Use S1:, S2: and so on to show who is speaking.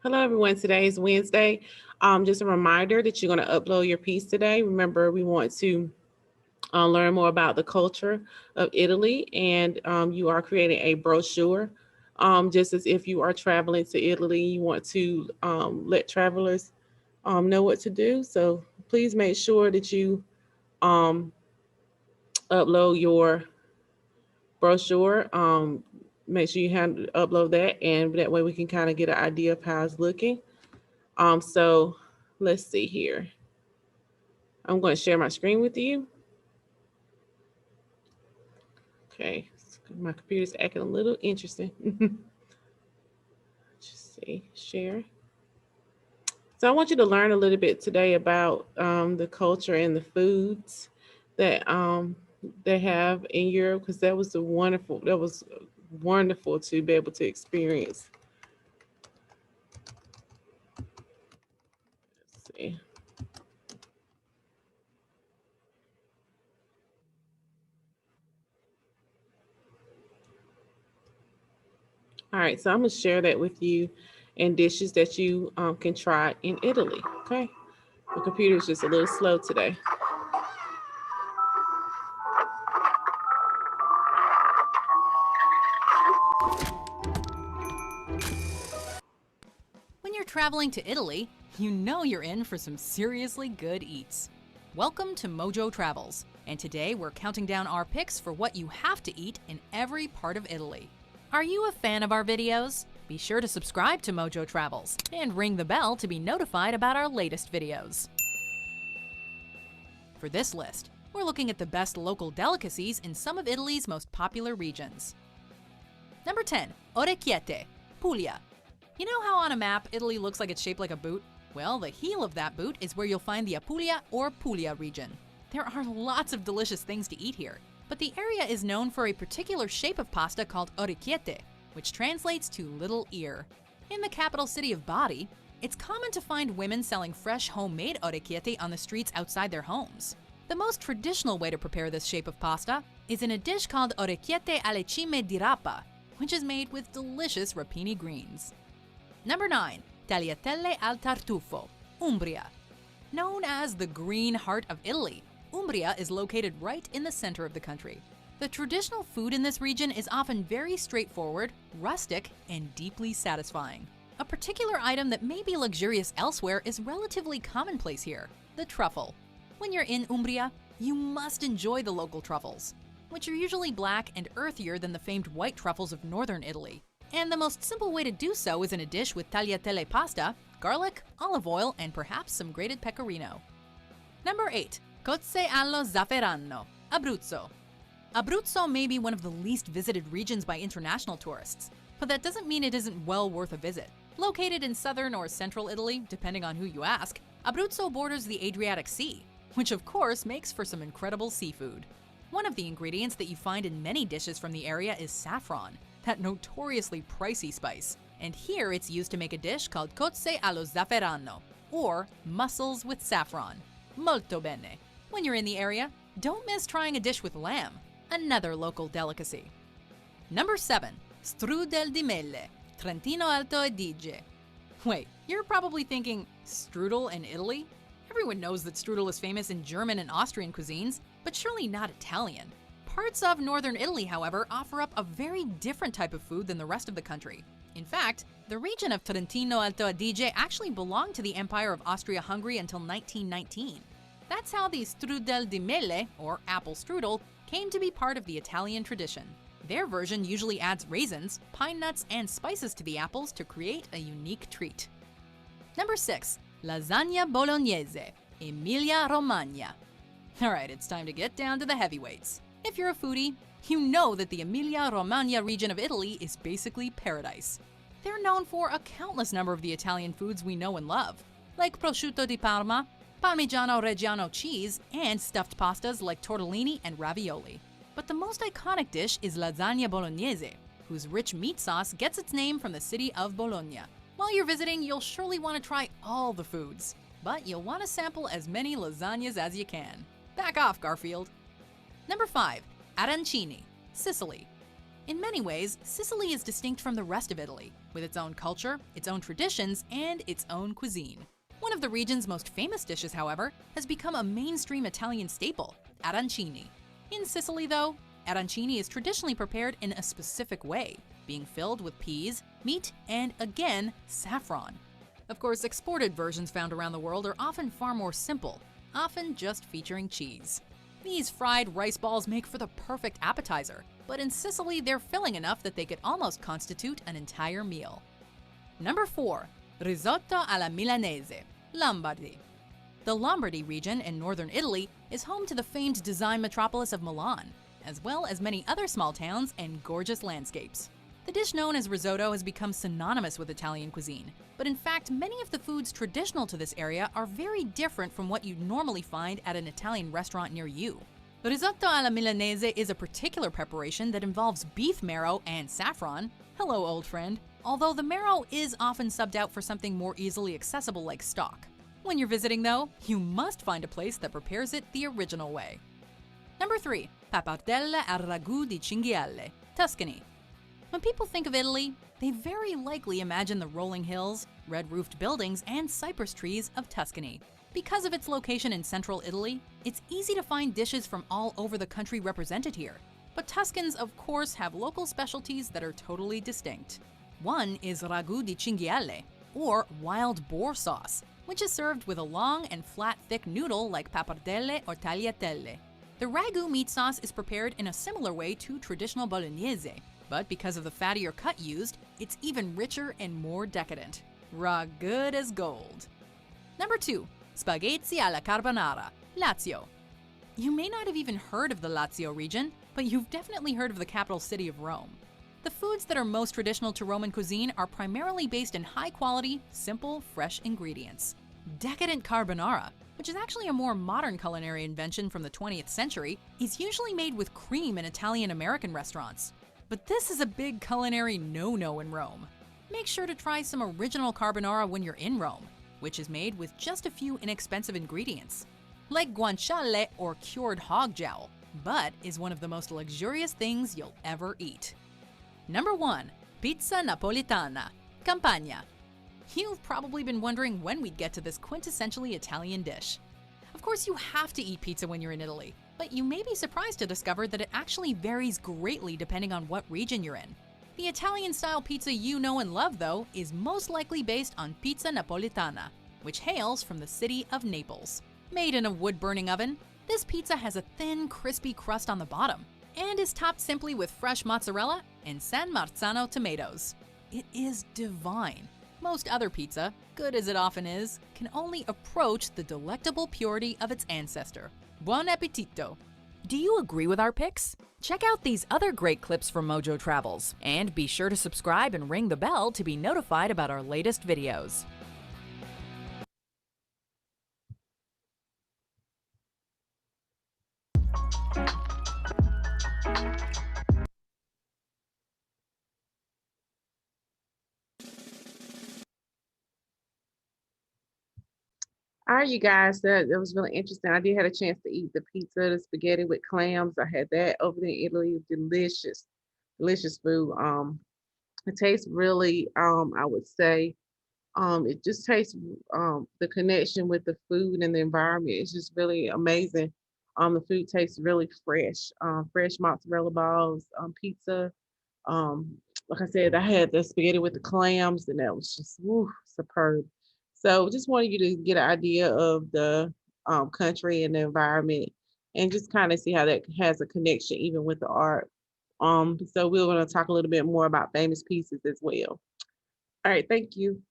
S1: Hello, everyone. Today is Wednesday. Just a reminder that you're going to upload your piece today. Remember, we want to learn more about the culture of Italy, and you are creating a brochure. Just as if you are traveling to Italy, you want to let travelers know what to do. So please make sure that you um, upload your brochure. Make sure you upload that, and that way we can kind of get an idea of how it's looking. So let's see here. I'm going to share my screen with you. Okay, my computer's acting a little interesting. Just see, share. So I want you to learn a little bit today about the culture and the foods that they have in Europe, because that was wonderful to be able to experience. Let's see. All right, so I'm gonna share that with you, and dishes that you can try in Italy. Okay, the computer's just a little slow today.
S2: When you're traveling to Italy, you know you're in for some seriously good eats. Welcome to Mojo Travels, and today we're counting down our picks for what you have to eat in every part of Italy. Are you a fan of our videos? Be sure to subscribe to Mojo Travels and ring the bell to be notified about our latest videos. For this list, we're looking at the best local delicacies in some of Italy's most popular regions. Number 10, Orecchiette, Puglia. You know how on a map Italy looks like it's shaped like a boot? Well, the heel of that boot is where you'll find the Apulia or Puglia region. There are lots of delicious things to eat here, but the area is known for a particular shape of pasta called orecchiette, which translates to little ear. In the capital city of Bari, it's common to find women selling fresh homemade orecchiette on the streets outside their homes. The most traditional way to prepare this shape of pasta is in a dish called orecchiette alle cime di rapa, which is made with delicious rapini greens. Number 9, Tagliatelle al tartufo, Umbria. Known as the Green Heart of Italy, Umbria is located right in the center of the country. The traditional food in this region is often very straightforward, rustic, and deeply satisfying. A particular item that may be luxurious elsewhere is relatively commonplace here, the truffle. When you're in Umbria, you must enjoy the local truffles, which are usually black and earthier than the famed white truffles of northern Italy. And the most simple way to do so is in a dish with tagliatelle pasta, garlic, olive oil, and perhaps some grated pecorino. Number 8, Cozze allo zafferano, Abruzzo. Abruzzo may be one of the least visited regions by international tourists, but that doesn't mean it isn't well worth a visit. Located in southern or central Italy, depending on who you ask, Abruzzo borders the Adriatic Sea, which of course makes for some incredible seafood. One of the ingredients that you find in many dishes from the area is saffron, that notoriously pricey spice, and here it's used to make a dish called cozze allo zafferano, or mussels with saffron. Molto bene. When you're in the area, don't miss trying a dish with lamb, another local delicacy. Number 7, strudel di mele, Trentino Alto Adige. Wait, you're probably thinking, strudel in Italy? Everyone knows that strudel is famous in German and Austrian cuisines, but surely not Italian. Parts of northern Italy, however, offer up a very different type of food than the rest of the country. In fact, the region of Trentino Alto Adige actually belonged to the Empire of Austria-Hungary until 1919. That's how the strudel di mele, or apple strudel, came to be part of the Italian tradition. Their version usually adds raisins, pine nuts, and spices to the apples to create a unique treat. Number 6, lasagna bolognese, Emilia-Romagna. Alright, it's time to get down to the heavyweights. If you're a foodie, you know that the Emilia-Romagna region of Italy is basically paradise. They're known for a countless number of the Italian foods we know and love, like prosciutto di Parma, Parmigiano Reggiano cheese, and stuffed pastas like tortellini and ravioli. But the most iconic dish is lasagna bolognese, whose rich meat sauce gets its name from the city of Bologna. While you're visiting, you'll surely want to try all the foods, but you'll want to sample as many lasagnas as you can. Back off, Garfield. Number 5, arancini, Sicily. In many ways, Sicily is distinct from the rest of Italy, with its own culture, its own traditions, and its own cuisine. One of the region's most famous dishes, however, has become a mainstream Italian staple, arancini. In Sicily, though, arancini is traditionally prepared in a specific way, being filled with peas, meat, and again, saffron. Of course, exported versions found around the world are often far more simple, often just featuring cheese. These fried rice balls make for the perfect appetizer, but in Sicily, they're filling enough that they could almost constitute an entire meal. Number 4. Risotto alla Milanese, Lombardy. The Lombardy region in northern Italy is home to the famed design metropolis of Milan, as well as many other small towns and gorgeous landscapes. The dish known as risotto has become synonymous with Italian cuisine, but in fact, many of the foods traditional to this area are very different from what you'd normally find at an Italian restaurant near you. Risotto alla Milanese is a particular preparation that involves beef marrow and saffron. Hello, old friend. Although the marrow is often subbed out for something more easily accessible like stock. When you're visiting, though, you must find a place that prepares it the original way. Number 3. Pappardelle al ragù di cinghiale, Tuscany. When people think of Italy, they very likely imagine the rolling hills, red-roofed buildings, and cypress trees of Tuscany. Because of its location in central Italy, it's easy to find dishes from all over the country represented here. But Tuscans, of course, have local specialties that are totally distinct. One is ragù di cinghiale, or wild boar sauce, which is served with a long and flat thick noodle like pappardelle or tagliatelle. The ragu meat sauce is prepared in a similar way to traditional bolognese, but because of the fattier cut used, it's even richer and more decadent. Raw good as gold. Number 2. Spaghetti alla carbonara, Lazio. You may not have even heard of the Lazio region, but you've definitely heard of the capital city of Rome. The foods that are most traditional to Roman cuisine are primarily based in high-quality, simple, fresh ingredients. Decadent carbonara, which is actually a more modern culinary invention from the 20th century, is usually made with cream in Italian-American restaurants. But this is a big culinary no-no in Rome. Make sure to try some original carbonara when you're in Rome, which is made with just a few inexpensive ingredients, like guanciale or cured hog jowl, but is one of the most luxurious things you'll ever eat. Number 1. Pizza Napolitana, Campania. You've probably been wondering when we'd get to this quintessentially Italian dish. Of course, you have to eat pizza when you're in Italy, but you may be surprised to discover that it actually varies greatly depending on what region you're in. The Italian-style pizza you know and love, though, is most likely based on pizza napolitana, which hails from the city of Naples. Made in a wood-burning oven, this pizza has a thin, crispy crust on the bottom and is topped simply with fresh mozzarella and San Marzano tomatoes. It is divine. Most other pizza, good as it often is, can only approach the delectable purity of its ancestor. Buon appetito! Do you agree with our picks? Check out these other great clips from Mojo Travels, and be sure to subscribe and ring the bell to be notified about our latest videos.
S1: All right, you guys, that was really interesting. I did have a chance to eat the pizza, the spaghetti with clams. I had that over there in Italy. Delicious, delicious food. It tastes really, I would say, it just tastes the connection with the food and the environment. It's just really amazing. The food tastes really fresh. Fresh mozzarella balls, pizza. Like I said, I had the spaghetti with the clams, and that was just superb. So just wanted you to get an idea of the country and the environment, and just kind of see how that has a connection even with the art. So we're going to talk a little bit more about famous pieces as well. All right, thank you.